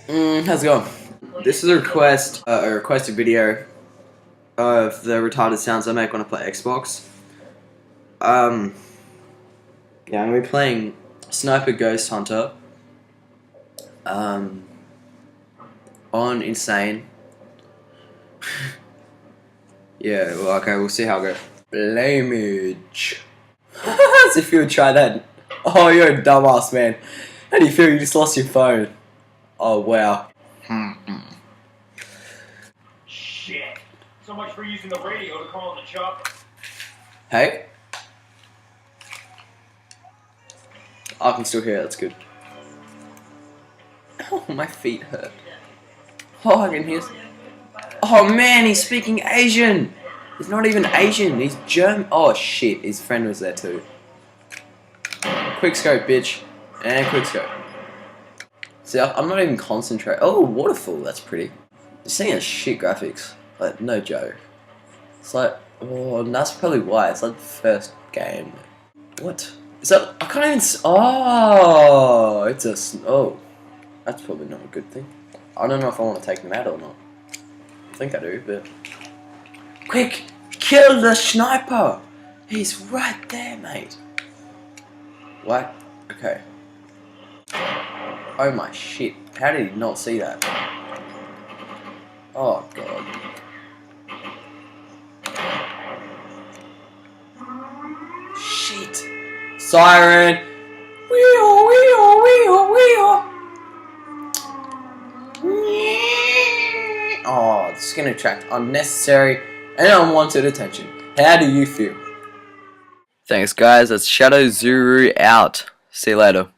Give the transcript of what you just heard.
How's it going? This is a requested video of the retarded sounds I make when I play Xbox. Yeah, I'm gonna be playing Sniper Ghost Hunter. On Insane. Yeah, well, okay, we'll see how it goes. Blamage. As if you would try that. Oh, you're a dumbass, man. How do you feel? You just lost your phone. Oh, wow. Shit. So much for using the radio to call on the chopper. Hey? I can still hear it, that's good. Oh, my feet hurt. Oh, I can hear. Oh man, he's speaking Asian! He's not even Asian, he's German. Oh shit, his friend was there too. Quick scope, bitch. And quick scope. See, I'm not even concentrating. Oh, waterfall, that's pretty. You're seeing a shit graphics. Like, no joke. It's like, oh, and that's probably why. It's like the first game. What? Is that, I can't even oh, it's a, oh. That's probably not a good thing. I don't know if I want to take them out or not. I think I do, but... Quick! Kill the sniper! He's right there, mate. What? Okay. Oh my shit. How did he not see that? Oh god. Shit. Siren! Wee-oh, wee-oh, wee-oh, wee-oh! Oh, this is going to attract unnecessary and unwanted attention. How do you feel? Thanks guys, that's Shadow Zuru out. See you later.